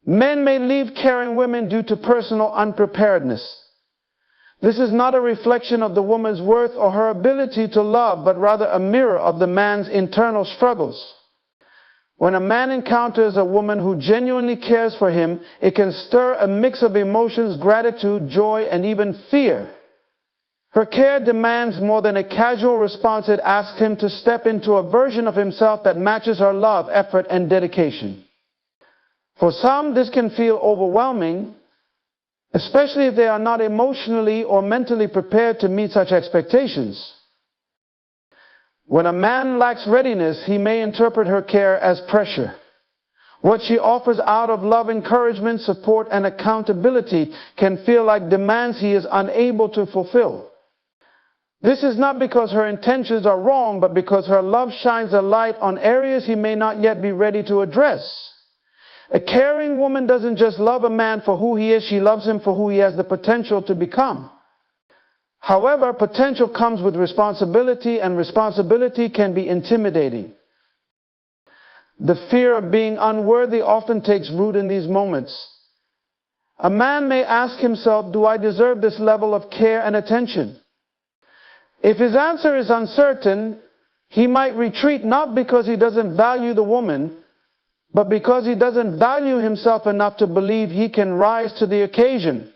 Men may leave caring women due to personal unpreparedness. This is not a reflection of the woman's worth or her ability to love, but rather a mirror of the man's internal struggles. When a man encounters a woman who genuinely cares for him, it can stir a mix of emotions, gratitude, joy, and even fear. Her care demands more than a casual response. It asks him to step into a version of himself that matches her love, effort, and dedication. For some, this can feel overwhelming, especially if they are not emotionally or mentally prepared to meet such expectations. When a man lacks readiness, he may interpret her care as pressure. What she offers out of love, encouragement, support, and accountability can feel like demands he is unable to fulfill. This is not because her intentions are wrong, but because her love shines a light on areas he may not yet be ready to address. A caring woman doesn't just love a man for who he is, she loves him for who he has the potential to become. However, potential comes with responsibility, and responsibility can be intimidating. The fear of being unworthy often takes root in these moments. A man may ask himself, do I deserve this level of care and attention? If his answer is uncertain, he might retreat not because he doesn't value the woman, but because he doesn't value himself enough to believe he can rise to the occasion.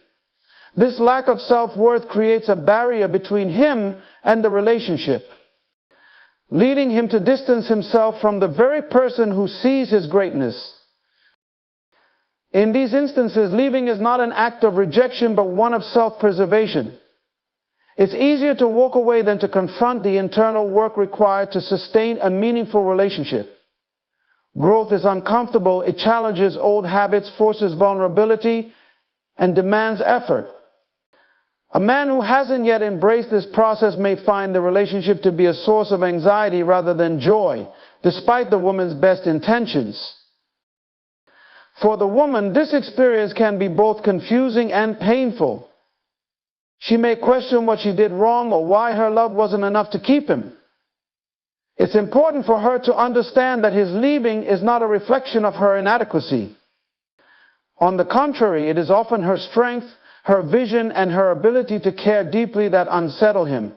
This lack of self-worth creates a barrier between him and the relationship, leading him to distance himself from the very person who sees his greatness. In these instances, leaving is not an act of rejection, but one of self-preservation. It's easier to walk away than to confront the internal work required to sustain a meaningful relationship. Growth is uncomfortable. It challenges old habits, forces vulnerability, and demands effort. A man who hasn't yet embraced this process may find the relationship to be a source of anxiety rather than joy, despite the woman's best intentions. For the woman, this experience can be both confusing and painful. She may question what she did wrong or why her love wasn't enough to keep him. It's important for her to understand that his leaving is not a reflection of her inadequacy. On the contrary, it is often her strength, her vision, and her ability to care deeply that unsettle him.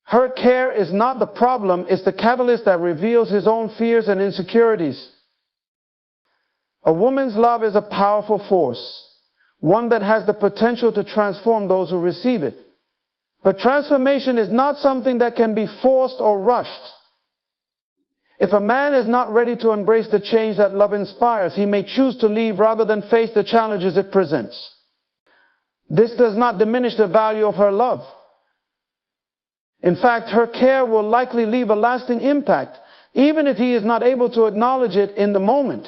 Her care is not the problem, it's the catalyst that reveals his own fears and insecurities. A woman's love is a powerful force, one that has the potential to transform those who receive it. But transformation is not something that can be forced or rushed. If a man is not ready to embrace the change that love inspires, he may choose to leave rather than face the challenges it presents. This does not diminish the value of her love. In fact, her care will likely leave a lasting impact, even if he is not able to acknowledge it in the moment.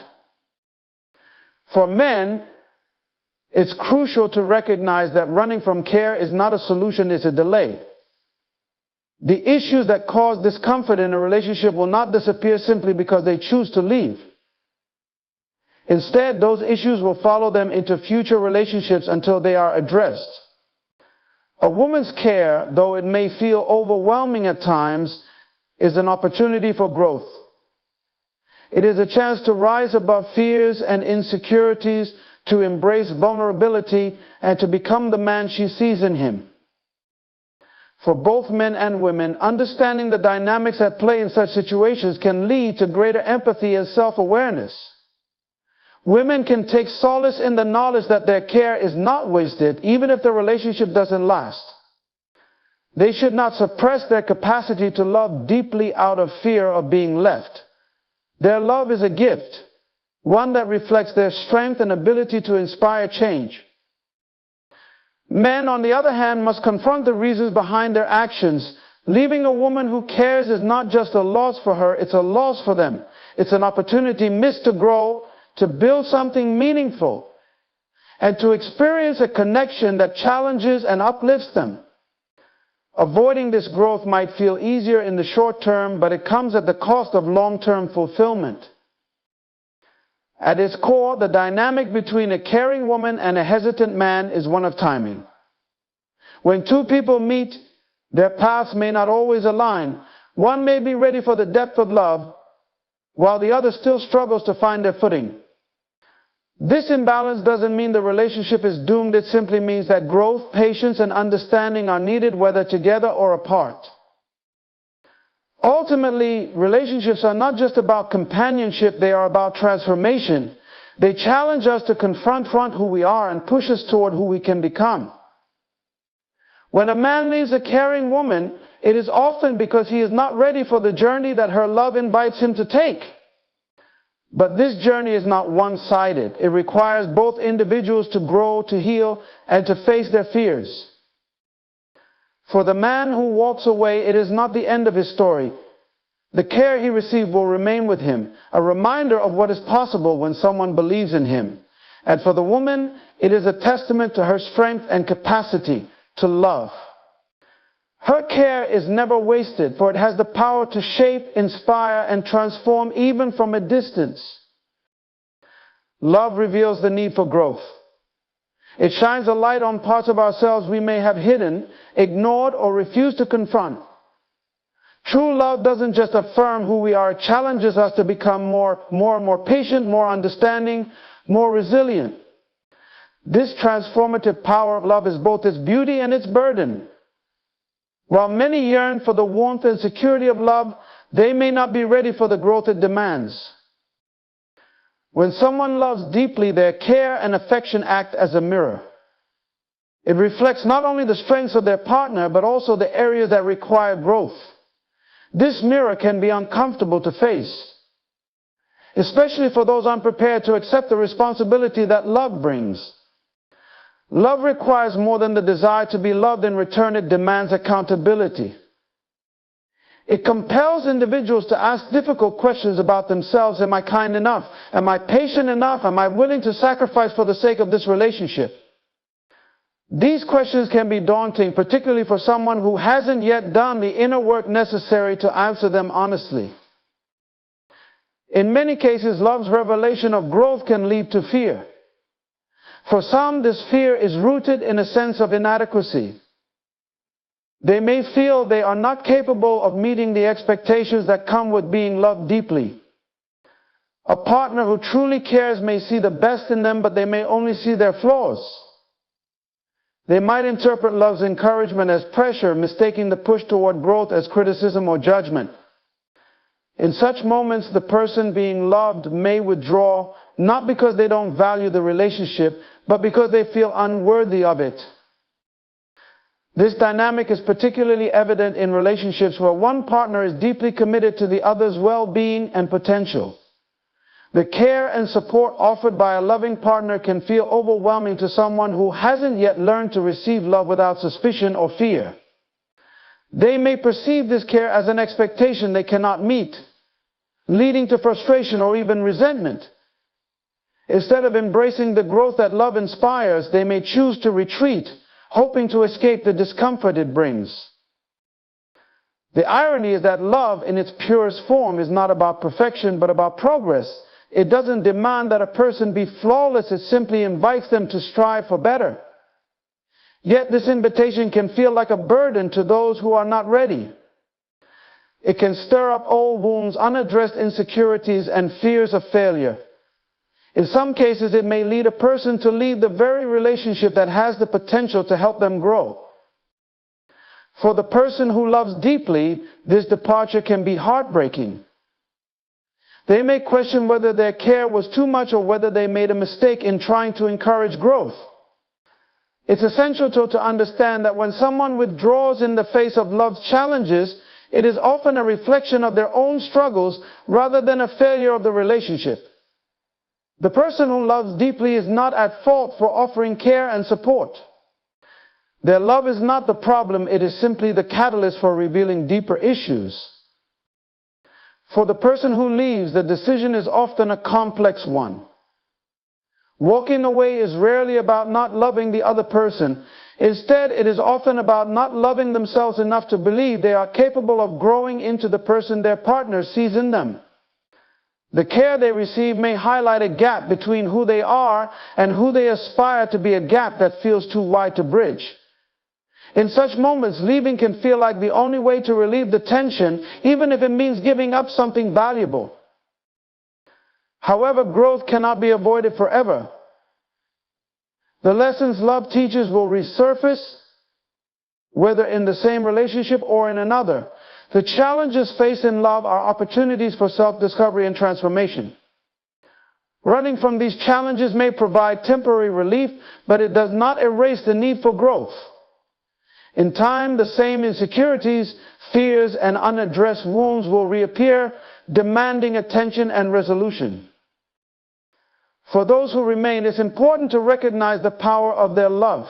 For men, it's crucial to recognize that running from care is not a solution, it's a delay. The issues that cause discomfort in a relationship will not disappear simply because they choose to leave. Instead, those issues will follow them into future relationships until they are addressed. A woman's care, though it may feel overwhelming at times, is an opportunity for growth. It is a chance to rise above fears and insecurities, to embrace vulnerability, and to become the man she sees in him. For both men and women, understanding the dynamics at play in such situations can lead to greater empathy and self-awareness. Women can take solace in the knowledge that their care is not wasted, even if the relationship doesn't last. They should not suppress their capacity to love deeply out of fear of being left. Their love is a gift, one that reflects their strength and ability to inspire change. Men, on the other hand, must confront the reasons behind their actions. Leaving a woman who cares is not just a loss for her, it's a loss for them. It's an opportunity missed to grow, to build something meaningful, and to experience a connection that challenges and uplifts them. Avoiding this growth might feel easier in the short term, but it comes at the cost of long-term fulfillment. At its core, the dynamic between a caring woman and a hesitant man is one of timing. When two people meet, their paths may not always align. One may be ready for the depth of love, while the other still struggles to find their footing. This imbalance doesn't mean the relationship is doomed. It simply means that growth, patience, and understanding are needed, whether together or apart. Ultimately, relationships are not just about companionship, they are about transformation. They challenge us to confront who we are and push us toward who we can become. When a man leaves a caring woman, it is often because he is not ready for the journey that her love invites him to take. But this journey is not one-sided. It requires both individuals to grow, to heal, and to face their fears. For the man who walks away, it is not the end of his story. The care he received will remain with him, a reminder of what is possible when someone believes in him. And for the woman, it is a testament to her strength and capacity to love. Her care is never wasted, for it has the power to shape, inspire, and transform even from a distance. Love reveals the need for growth. It shines a light on parts of ourselves we may have hidden, ignored, or refused to confront. True love doesn't just affirm who we are, it challenges us to become more patient, more understanding, more resilient. This transformative power of love is both its beauty and its burden. While many yearn for the warmth and security of love, they may not be ready for the growth it demands. When someone loves deeply, their care and affection act as a mirror. It reflects not only the strengths of their partner, but also the areas that require growth. This mirror can be uncomfortable to face, especially for those unprepared to accept the responsibility that love brings. Love requires more than the desire to be loved. In return, it demands accountability. It compels individuals to ask difficult questions about themselves. Am I kind enough? Am I patient enough? Am I willing to sacrifice for the sake of this relationship? These questions can be daunting, particularly for someone who hasn't yet done the inner work necessary to answer them honestly. In many cases, love's revelation of growth can lead to fear. For some, this fear is rooted in a sense of inadequacy. They may feel they are not capable of meeting the expectations that come with being loved deeply. A partner who truly cares may see the best in them, but they may only see their flaws. They might interpret love's encouragement as pressure, mistaking the push toward growth as criticism or judgment. In such moments, the person being loved may withdraw, not because they don't value the relationship, but because they feel unworthy of it. This dynamic is particularly evident in relationships where one partner is deeply committed to the other's well-being and potential. The care and support offered by a loving partner can feel overwhelming to someone who hasn't yet learned to receive love without suspicion or fear. They may perceive this care as an expectation they cannot meet, leading to frustration or even resentment. Instead of embracing the growth that love inspires, they may choose to retreat, hoping to escape the discomfort it brings. The irony is that love, in its purest form, is not about perfection, but about progress. It doesn't demand that a person be flawless, it simply invites them to strive for better. Yet this invitation can feel like a burden to those who are not ready. It can stir up old wounds, unaddressed insecurities, and fears of failure. In some cases, it may lead a person to leave the very relationship that has the potential to help them grow. For the person who loves deeply, this departure can be heartbreaking. They may question whether their care was too much or whether they made a mistake in trying to encourage growth. It's essential to understand that when someone withdraws in the face of love's challenges, it is often a reflection of their own struggles rather than a failure of the relationship. The person who loves deeply is not at fault for offering care and support. Their love is not the problem, it is simply the catalyst for revealing deeper issues. For the person who leaves, the decision is often a complex one. Walking away is rarely about not loving the other person. Instead, it is often about not loving themselves enough to believe they are capable of growing into the person their partner sees in them. The care they receive may highlight a gap between who they are and who they aspire to be, a gap that feels too wide to bridge. In such moments, leaving can feel like the only way to relieve the tension, even if it means giving up something valuable. However, growth cannot be avoided forever. The lessons love teaches will resurface, whether in the same relationship or in another. The challenges faced in love are opportunities for self-discovery and transformation. Running from these challenges may provide temporary relief, but it does not erase the need for growth. In time, the same insecurities, fears, and unaddressed wounds will reappear, demanding attention and resolution. For those who remain, it's important to recognize the power of their love.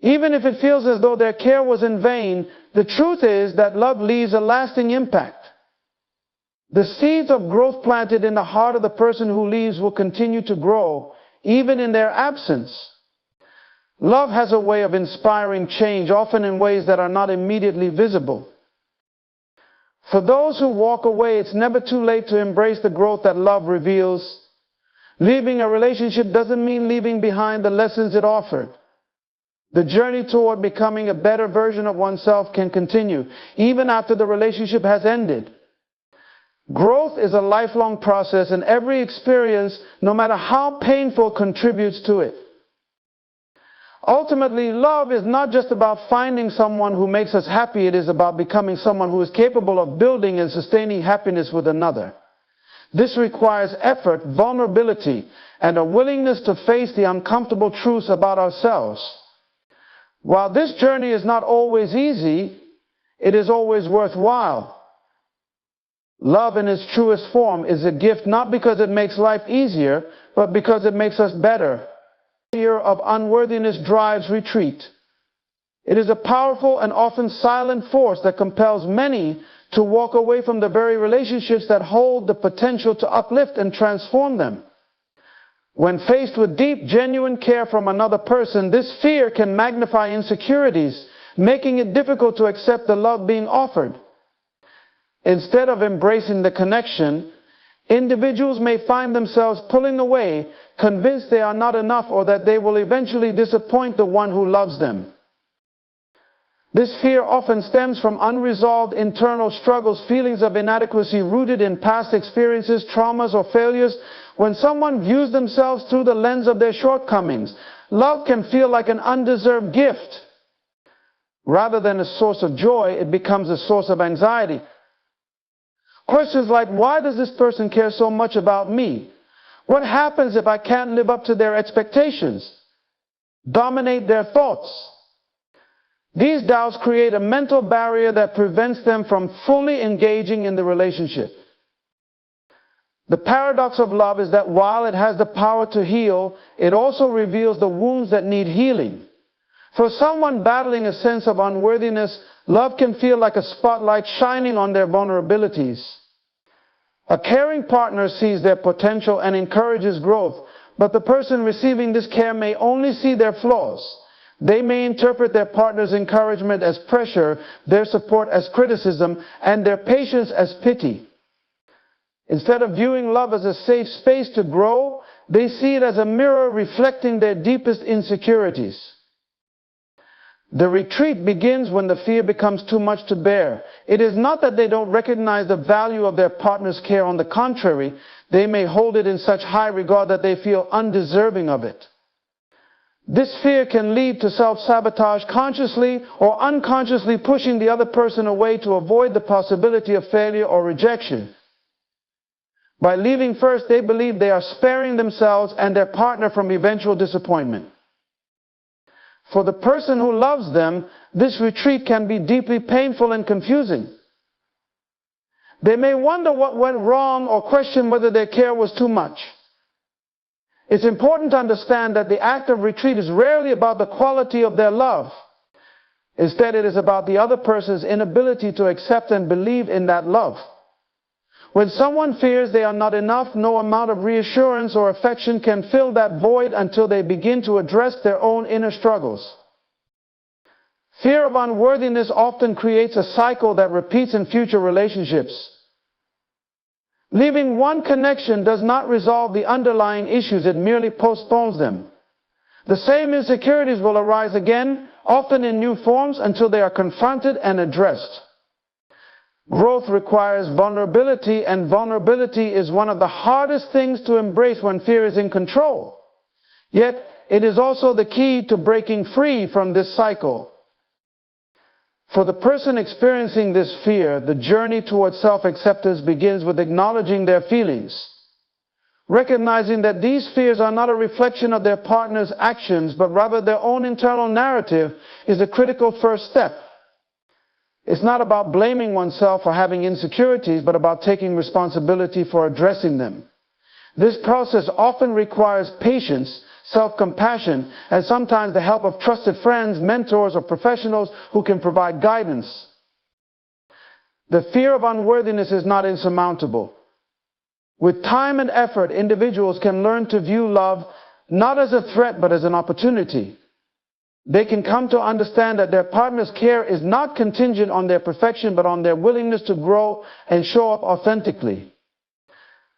Even if it feels as though their care was in vain, the truth is that love leaves a lasting impact. The seeds of growth planted in the heart of the person who leaves will continue to grow, even in their absence. Love has a way of inspiring change, often in ways that are not immediately visible. For those who walk away, it's never too late to embrace the growth that love reveals. Leaving a relationship doesn't mean leaving behind the lessons it offered. The journey toward becoming a better version of oneself can continue, even after the relationship has ended. Growth is a lifelong process, and every experience, no matter how painful, contributes to it. Ultimately, love is not just about finding someone who makes us happy. It is about becoming someone who is capable of building and sustaining happiness with another. This requires effort, vulnerability, and a willingness to face the uncomfortable truths about ourselves. While this journey is not always easy, it is always worthwhile. Love in its truest form is a gift not because it makes life easier, but because it makes us better. Fear of unworthiness drives retreat. It is a powerful and often silent force that compels many to walk away from the very relationships that hold the potential to uplift and transform them. When faced with deep, genuine care from another person, this fear can magnify insecurities, making it difficult to accept the love being offered. Instead of embracing the connection, individuals may find themselves pulling away, convinced they are not enough or that they will eventually disappoint the one who loves them. This fear often stems from unresolved internal struggles, feelings of inadequacy rooted in past experiences, traumas, or failures. When someone views themselves through the lens of their shortcomings, love can feel like an undeserved gift. Rather than a source of joy, it becomes a source of anxiety. Questions like, why does this person care so much about me? What happens if I can't live up to their expectations? Dominate their thoughts. These doubts create a mental barrier that prevents them from fully engaging in the relationship. The paradox of love is that while it has the power to heal, it also reveals the wounds that need healing. For someone battling a sense of unworthiness, love can feel like a spotlight shining on their vulnerabilities. A caring partner sees their potential and encourages growth, but the person receiving this care may only see their flaws. They may interpret their partner's encouragement as pressure, their support as criticism, and their patience as pity. Instead of viewing love as a safe space to grow, they see it as a mirror reflecting their deepest insecurities. The retreat begins when the fear becomes too much to bear. It is not that they don't recognize the value of their partner's care. On the contrary, they may hold it in such high regard that they feel undeserving of it. This fear can lead to self-sabotage, consciously or unconsciously pushing the other person away to avoid the possibility of failure or rejection. By leaving first, they believe they are sparing themselves and their partner from eventual disappointment. For the person who loves them, this retreat can be deeply painful and confusing. They may wonder what went wrong or question whether their care was too much. It's important to understand that the act of retreat is rarely about the quality of their love. Instead, it is about the other person's inability to accept and believe in that love. When someone fears they are not enough, no amount of reassurance or affection can fill that void until they begin to address their own inner struggles. Fear of unworthiness often creates a cycle that repeats in future relationships. Leaving one connection does not resolve the underlying issues, it merely postpones them. The same insecurities will arise again, often in new forms, until they are confronted and addressed. Growth requires vulnerability, and vulnerability is one of the hardest things to embrace when fear is in control. Yet, it is also the key to breaking free from this cycle. For the person experiencing this fear, the journey towards self-acceptance begins with acknowledging their feelings. Recognizing that these fears are not a reflection of their partner's actions, but rather their own internal narrative, is a critical first step. It's not about blaming oneself for having insecurities, but about taking responsibility for addressing them. This process often requires patience, self-compassion, and sometimes the help of trusted friends, mentors, or professionals who can provide guidance. The fear of unworthiness is not insurmountable. With time and effort, individuals can learn to view love not as a threat, but as an opportunity. They can come to understand that their partner's care is not contingent on their perfection, but on their willingness to grow and show up authentically.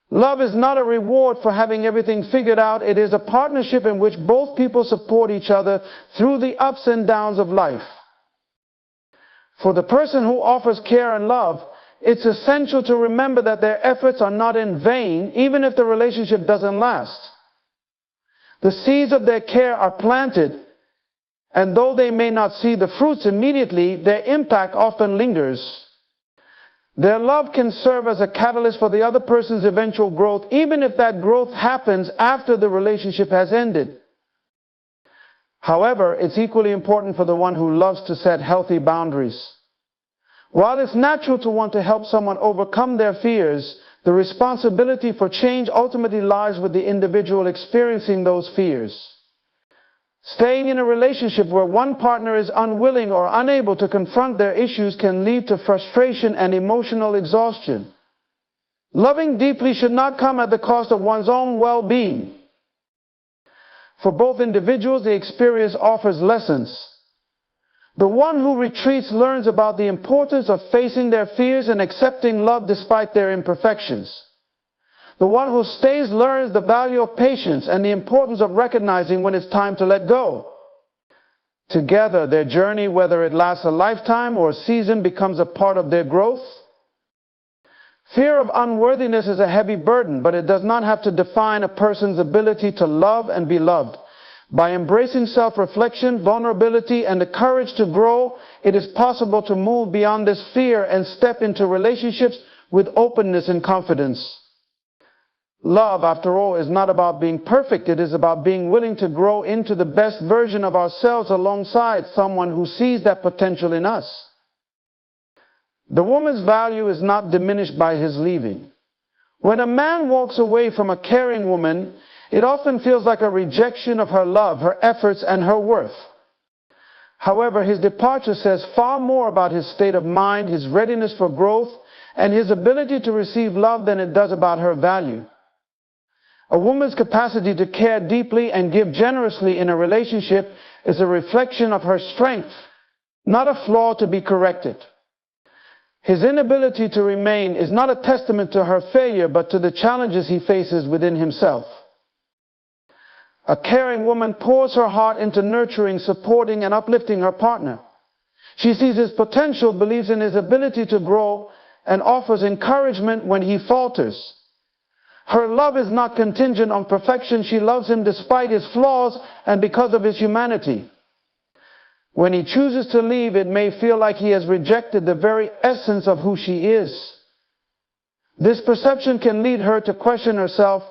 Love is not a reward for having everything figured out. It is a partnership in which both people support each other through the ups and downs of life. For the person who offers care and love, it's essential to remember that their efforts are not in vain, even if the relationship doesn't last. The seeds of their care are planted, and though they may not see the fruits immediately, their impact often lingers. Their love can serve as a catalyst for the other person's eventual growth, even if that growth happens after the relationship has ended. However, it's equally important for the one who loves to set healthy boundaries. While it's natural to want to help someone overcome their fears, the responsibility for change ultimately lies with the individual experiencing those fears. Staying in a relationship where one partner is unwilling or unable to confront their issues can lead to frustration and emotional exhaustion. Loving deeply should not come at the cost of one's own well-being. For both individuals, the experience offers lessons. The one who retreats learns about the importance of facing their fears and accepting love despite their imperfections. The one who stays learns the value of patience and the importance of recognizing when it's time to let go. Together, their journey, whether it lasts a lifetime or a season, becomes a part of their growth. Fear of unworthiness is a heavy burden, but it does not have to define a person's ability to love and be loved. By embracing self-reflection, vulnerability, and the courage to grow, it is possible to move beyond this fear and step into relationships with openness and confidence. Love, after all, is not about being perfect. It is about being willing to grow into the best version of ourselves alongside someone who sees that potential in us. The woman's value is not diminished by his leaving. When a man walks away from a caring woman, it often feels like a rejection of her love, her efforts, and her worth. However, his departure says far more about his state of mind, his readiness for growth, and his ability to receive love than it does about her value. A woman's capacity to care deeply and give generously in a relationship is a reflection of her strength, not a flaw to be corrected. His inability to remain is not a testament to her failure, but to the challenges he faces within himself. A caring woman pours her heart into nurturing, supporting, and uplifting her partner. She sees his potential, believes in his ability to grow, and offers encouragement when he falters. Her love is not contingent on perfection. She loves him despite his flaws and because of his humanity. When he chooses to leave, it may feel like he has rejected the very essence of who she is. This perception can lead her to question herself,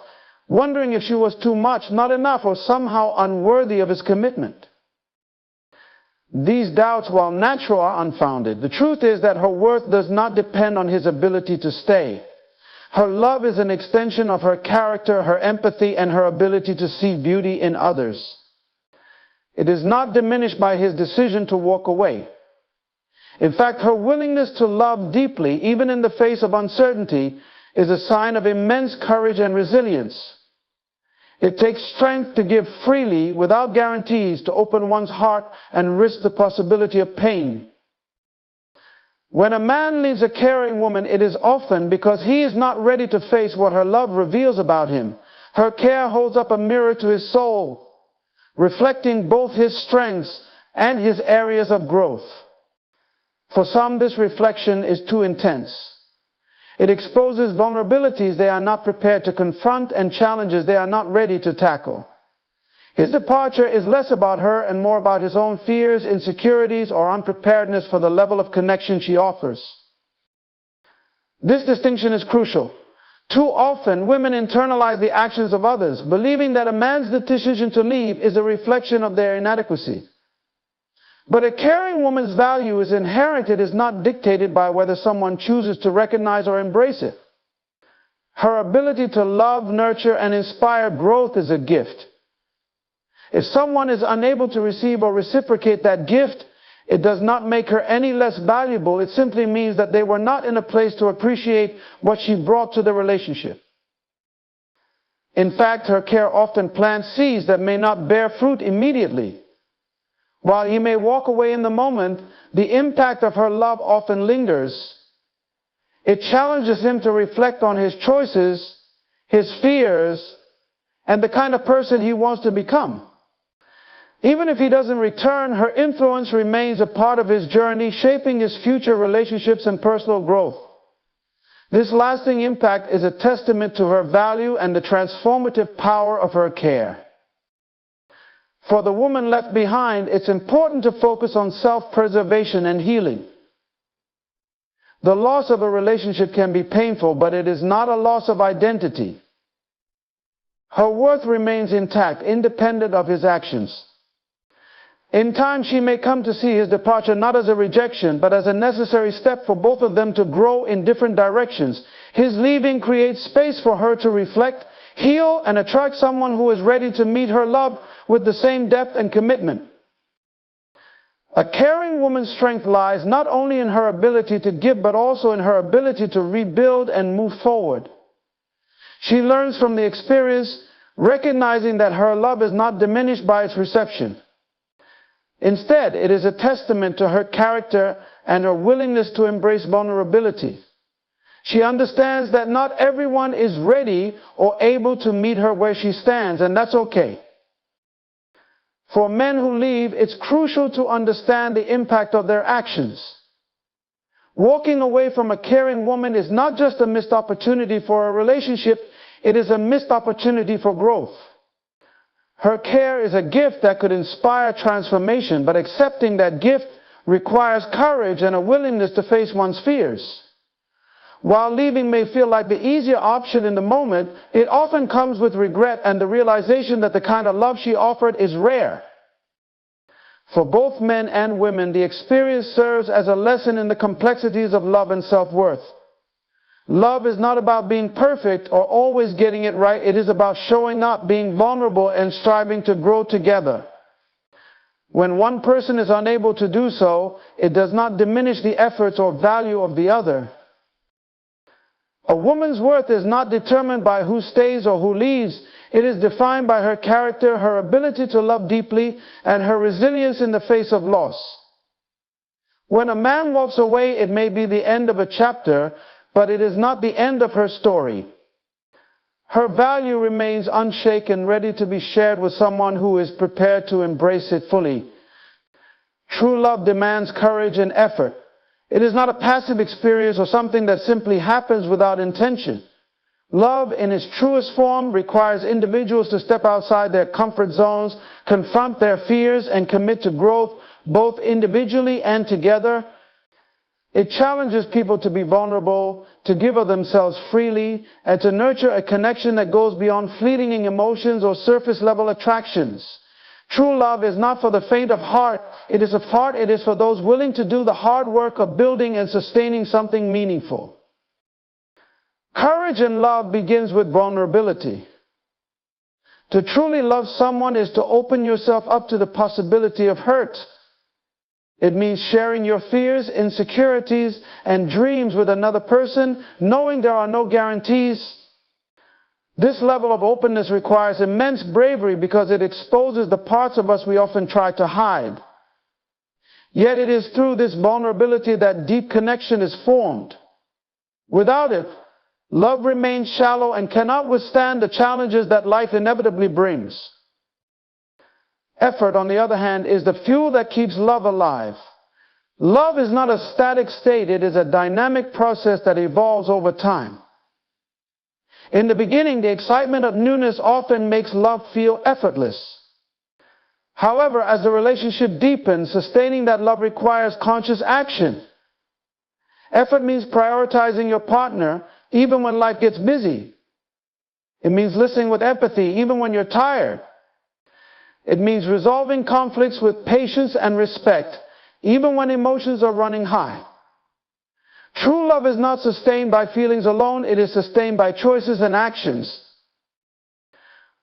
wondering if she was too much, not enough, or somehow unworthy of his commitment. These doubts, while natural, are unfounded. The truth is that her worth does not depend on his ability to stay. Her love is an extension of her character, her empathy, and her ability to see beauty in others. It is not diminished by his decision to walk away. In fact, her willingness to love deeply, even in the face of uncertainty, is a sign of immense courage and resilience. It takes strength to give freely without guarantees, to open one's heart and risk the possibility of pain. When a man leaves a caring woman, it is often because he is not ready to face what her love reveals about him. Her care holds up a mirror to his soul, reflecting both his strengths and his areas of growth. For some, this reflection is too intense. It exposes vulnerabilities they are not prepared to confront and challenges they are not ready to tackle. His departure is less about her and more about his own fears, insecurities, or unpreparedness for the level of connection she offers. This distinction is crucial. Too often, women internalize the actions of others, believing that a man's decision to leave is a reflection of their inadequacy. But a caring woman's value is inherent. It is not dictated by whether someone chooses to recognize or embrace it. Her ability to love, nurture, and inspire growth is a gift. If someone is unable to receive or reciprocate that gift, it does not make her any less valuable. It simply means that they were not in a place to appreciate what she brought to the relationship. In fact, her care often plants seeds that may not bear fruit immediately. While he may walk away in the moment, the impact of her love often lingers. It challenges him to reflect on his choices, his fears, and the kind of person he wants to become. Even if he doesn't return, her influence remains a part of his journey, shaping his future relationships and personal growth. This lasting impact is a testament to her value and the transformative power of her care. For the woman left behind, it's important to focus on self-preservation and healing. The loss of a relationship can be painful, but it is not a loss of identity. Her worth remains intact, independent of his actions. In time, she may come to see his departure not as a rejection, but as a necessary step for both of them to grow in different directions. His leaving creates space for her to reflect, heal, and attract someone who is ready to meet her love with the same depth and commitment. A caring woman's strength lies not only in her ability to give, but also in her ability to rebuild and move forward. She learns from the experience, recognizing that her love is not diminished by its reception. Instead, it is a testament to her character and her willingness to embrace vulnerability. She understands that not everyone is ready or able to meet her where she stands, and that's okay. For men who leave, it's crucial to understand the impact of their actions. Walking away from a caring woman is not just a missed opportunity for a relationship, it is a missed opportunity for growth. Her care is a gift that could inspire transformation, but accepting that gift requires courage and a willingness to face one's fears. While leaving may feel like the easier option in the moment, it often comes with regret and the realization that the kind of love she offered is rare. For both men and women, the experience serves as a lesson in the complexities of love and self-worth. Love is not about being perfect or always getting it right. It is about showing up, being vulnerable, and striving to grow together. When one person is unable to do so, it does not diminish the efforts or value of the other. A woman's worth is not determined by who stays or who leaves. It is defined by her character, her ability to love deeply, and her resilience in the face of loss. When a man walks away, it may be the end of a chapter, but it is not the end of her story. Her value remains unshaken, ready to be shared with someone who is prepared to embrace it fully. True love demands courage and effort. It is not a passive experience or something that simply happens without intention. Love in its truest form requires individuals to step outside their comfort zones, confront their fears, and commit to growth, both individually and together. It challenges people to be vulnerable, to give of themselves freely, and to nurture a connection that goes beyond fleeting emotions or surface-level attractions. True love is not for the faint of heart. It is for those willing to do the hard work of building and sustaining something meaningful. Courage in love begins with vulnerability. To truly love someone is to open yourself up to the possibility of hurt. It means sharing your fears, insecurities, and dreams with another person, knowing there are no guarantees. This level of openness requires immense bravery because it exposes the parts of us we often try to hide. Yet it is through this vulnerability that deep connection is formed. Without it, love remains shallow and cannot withstand the challenges that life inevitably brings. Effort, on the other hand, is the fuel that keeps love alive. Love is not a static state, it is a dynamic process that evolves over time. In the beginning, the excitement of newness often makes love feel effortless. However, as the relationship deepens, sustaining that love requires conscious action. Effort means prioritizing your partner even when life gets busy. It means listening with empathy even when you're tired. It means resolving conflicts with patience and respect even when emotions are running high. True love is not sustained by feelings alone, it is sustained by choices and actions.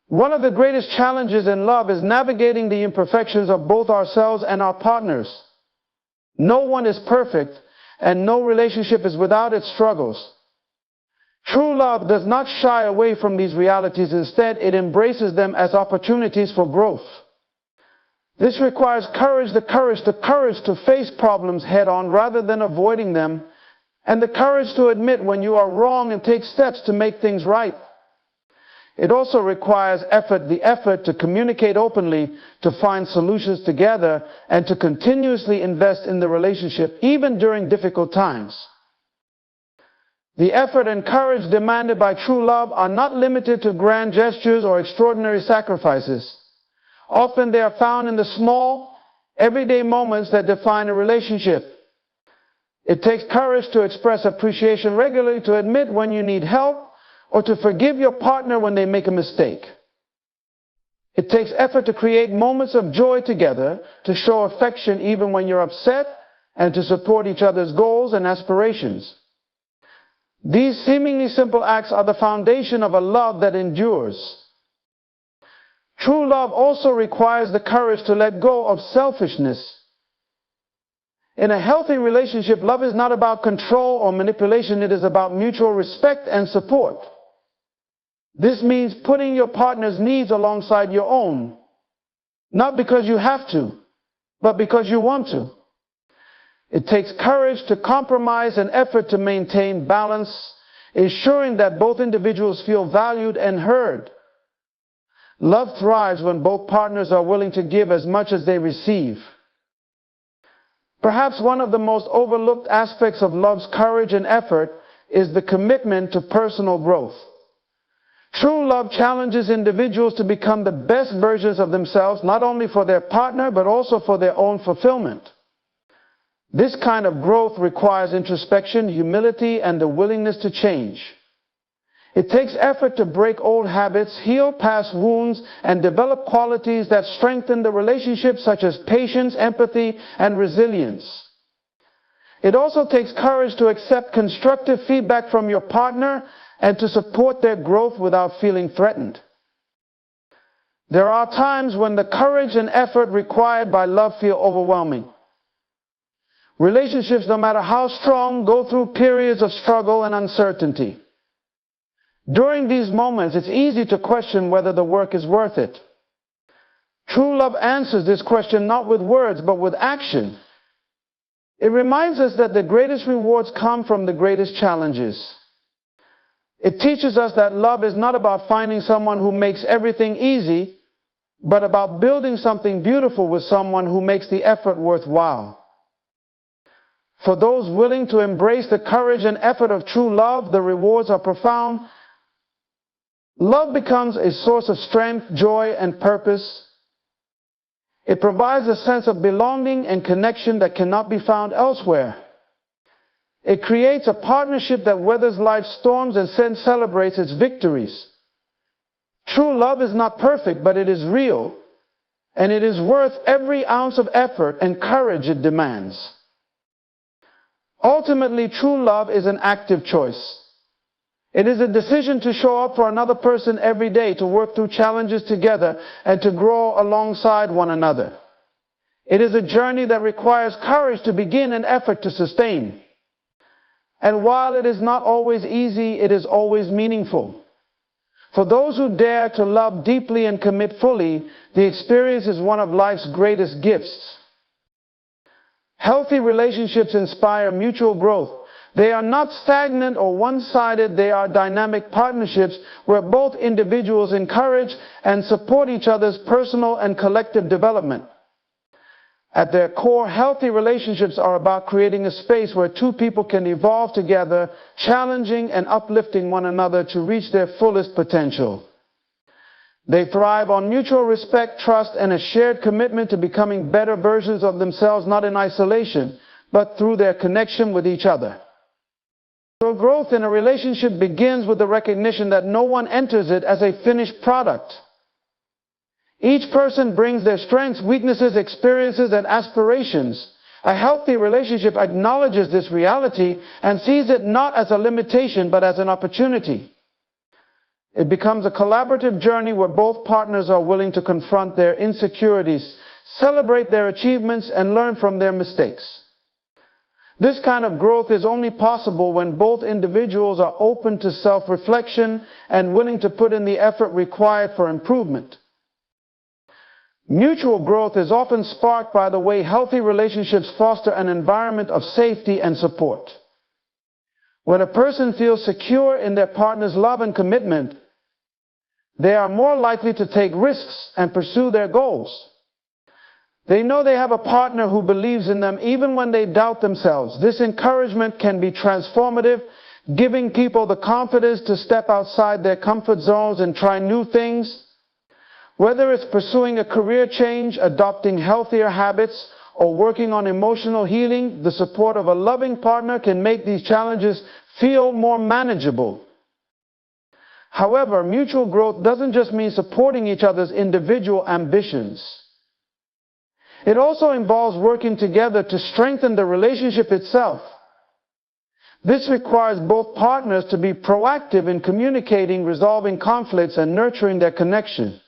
One of the greatest challenges in love is navigating the imperfections of both ourselves and our partners. No one is perfect, and no relationship is without its struggles. True love does not shy away from these realities. Instead, it embraces them as opportunities for growth. This requires courage to face problems head on rather than avoiding them, and the courage to admit when you are wrong and take steps to make things right. It also requires the effort to communicate openly, to find solutions together, and to continuously invest in the relationship, even during difficult times. The effort and courage demanded by true love are not limited to grand gestures or extraordinary sacrifices. Often they are found in the small, everyday moments that define a relationship. It takes courage to express appreciation regularly, to admit when you need help, or to forgive your partner when they make a mistake. It takes effort to create moments of joy together, to show affection even when you're upset, and to support each other's goals and aspirations. These seemingly simple acts are the foundation of a love that endures. True love also requires the courage to let go of selfishness. In a healthy relationship, love is not about control or manipulation, it is about mutual respect and support. This means putting your partner's needs alongside your own, not because you have to, but because you want to. It takes courage to compromise and effort to maintain balance, ensuring that both individuals feel valued and heard. Love thrives when both partners are willing to give as much as they receive. Perhaps one of the most overlooked aspects of love's courage and effort is the commitment to personal growth. True love challenges individuals to become the best versions of themselves, not only for their partner, but also for their own fulfillment. This kind of growth requires introspection, humility, and the willingness to change. It takes effort to break old habits, heal past wounds, and develop qualities that strengthen the relationship, such as patience, empathy, and resilience. It also takes courage to accept constructive feedback from your partner and to support their growth without feeling threatened. There are times when the courage and effort required by love feel overwhelming. Relationships, no matter how strong, go through periods of struggle and uncertainty. During these moments, it's easy to question whether the work is worth it. True love answers this question not with words, but with action. It reminds us that the greatest rewards come from the greatest challenges. It teaches us that love is not about finding someone who makes everything easy, but about building something beautiful with someone who makes the effort worthwhile. For those willing to embrace the courage and effort of true love, the rewards are profound. Love becomes a source of strength, joy, and purpose. It provides a sense of belonging and connection that cannot be found elsewhere. It creates a partnership that weathers life's storms and celebrates its victories. True love is not perfect, but it is real, and it is worth every ounce of effort and courage it demands. Ultimately, true love is an active choice. It is a decision to show up for another person every day, to work through challenges together, and to grow alongside one another. It is a journey that requires courage to begin and effort to sustain. And while it is not always easy, it is always meaningful. For those who dare to love deeply and commit fully, the experience is one of life's greatest gifts. Healthy relationships inspire mutual growth. They are not stagnant or one-sided, they are dynamic partnerships where both individuals encourage and support each other's personal and collective development. At their core, healthy relationships are about creating a space where two people can evolve together, challenging and uplifting one another to reach their fullest potential. They thrive on mutual respect, trust, and a shared commitment to becoming better versions of themselves, not in isolation, but through their connection with each other. So growth in a relationship begins with the recognition that no one enters it as a finished product. Each person brings their strengths, weaknesses, experiences, and aspirations. A healthy relationship acknowledges this reality and sees it not as a limitation, but as an opportunity. It becomes a collaborative journey where both partners are willing to confront their insecurities, celebrate their achievements, and learn from their mistakes. This kind of growth is only possible when both individuals are open to self-reflection and willing to put in the effort required for improvement. Mutual growth is often sparked by the way healthy relationships foster an environment of safety and support. When a person feels secure in their partner's love and commitment, they are more likely to take risks and pursue their goals. They know they have a partner who believes in them even when they doubt themselves. This encouragement can be transformative, giving people the confidence to step outside their comfort zones and try new things. Whether it's pursuing a career change, adopting healthier habits, or working on emotional healing, the support of a loving partner can make these challenges feel more manageable. However, mutual growth doesn't just mean supporting each other's individual ambitions. It also involves working together to strengthen the relationship itself. This requires both partners to be proactive in communicating, resolving conflicts, and nurturing their connection.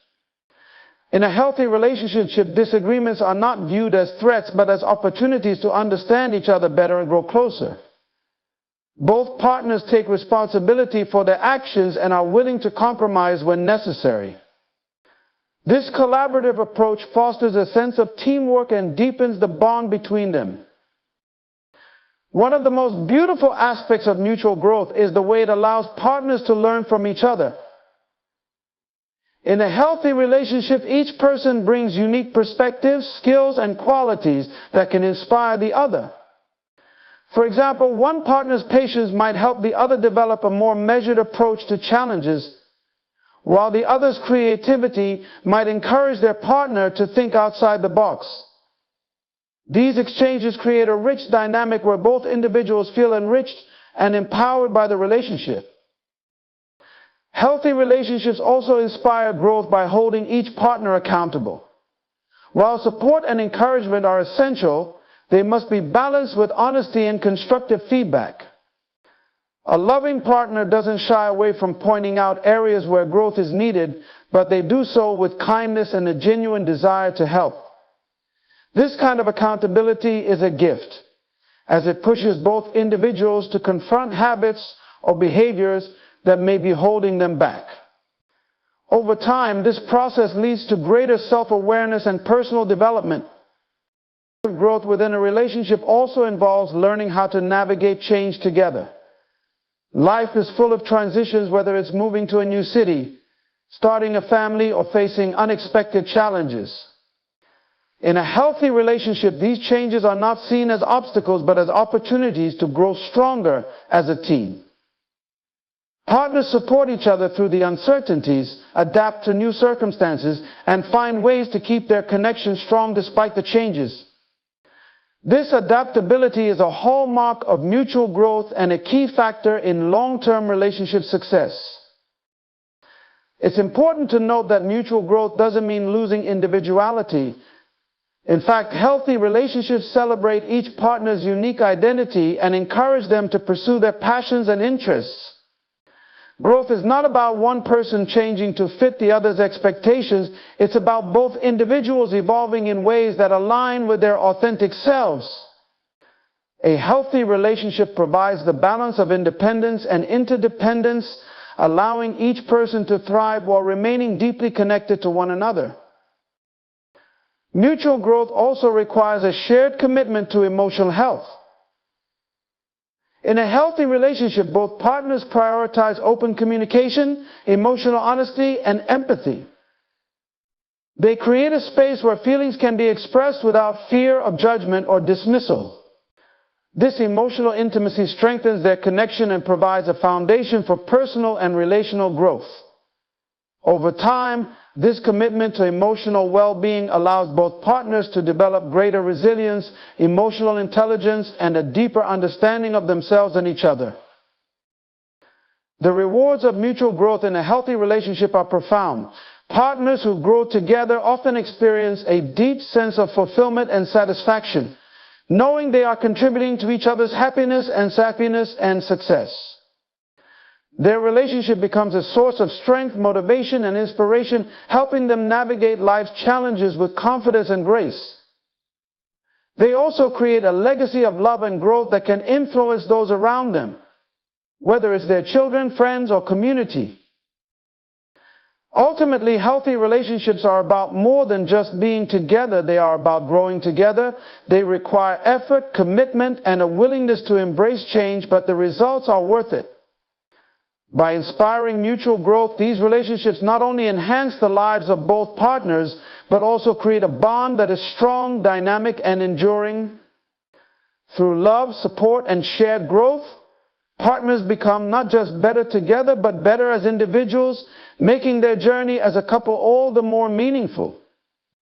In a healthy relationship, disagreements are not viewed as threats, but as opportunities to understand each other better and grow closer. Both partners take responsibility for their actions and are willing to compromise when necessary. This collaborative approach fosters a sense of teamwork and deepens the bond between them. One of the most beautiful aspects of mutual growth is the way it allows partners to learn from each other. In a healthy relationship, each person brings unique perspectives, skills, and qualities that can inspire the other. For example, one partner's patience might help the other develop a more measured approach to challenges, while the other's creativity might encourage their partner to think outside the box. These exchanges create a rich dynamic where both individuals feel enriched and empowered by the relationship. Healthy relationships also inspire growth by holding each partner accountable. While support and encouragement are essential, they must be balanced with honesty and constructive feedback. A loving partner doesn't shy away from pointing out areas where growth is needed, but they do so with kindness and a genuine desire to help. This kind of accountability is a gift, as it pushes both individuals to confront habits or behaviors that may be holding them back. Over time, this process leads to greater self-awareness and personal development. Growth within a relationship also involves learning how to navigate change together. Life is full of transitions, whether it's moving to a new city, starting a family, or facing unexpected challenges. In a healthy relationship, these changes are not seen as obstacles, but as opportunities to grow stronger as a team. Partners support each other through the uncertainties, adapt to new circumstances, and find ways to keep their connection strong despite the changes. This adaptability is a hallmark of mutual growth and a key factor in long-term relationship success. It's important to note that mutual growth doesn't mean losing individuality. In fact, healthy relationships celebrate each partner's unique identity and encourage them to pursue their passions and interests. Growth is not about one person changing to fit the other's expectations. It's about both individuals evolving in ways that align with their authentic selves. A healthy relationship provides the balance of independence and interdependence, allowing each person to thrive while remaining deeply connected to one another. Mutual growth also requires a shared commitment to emotional health. In a healthy relationship, both partners prioritize open communication, emotional honesty, and empathy. They create a space where feelings can be expressed without fear of judgment or dismissal. This emotional intimacy strengthens their connection and provides a foundation for personal and relational growth. Over time, this commitment to emotional well-being allows both partners to develop greater resilience, emotional intelligence, and a deeper understanding of themselves and each other. The rewards of mutual growth in a healthy relationship are profound. Partners who grow together often experience a deep sense of fulfillment and satisfaction, knowing they are contributing to each other's happiness and success. Their relationship becomes a source of strength, motivation, and inspiration, helping them navigate life's challenges with confidence and grace. They also create a legacy of love and growth that can influence those around them, whether it's their children, friends, or community. Ultimately, healthy relationships are about more than just being together. They are about growing together. They require effort, commitment, and a willingness to embrace change, but the results are worth it. By inspiring mutual growth, these relationships not only enhance the lives of both partners, but also create a bond that is strong, dynamic, and enduring. Through love, support, and shared growth, partners become not just better together, but better as individuals, making their journey as a couple all the more meaningful.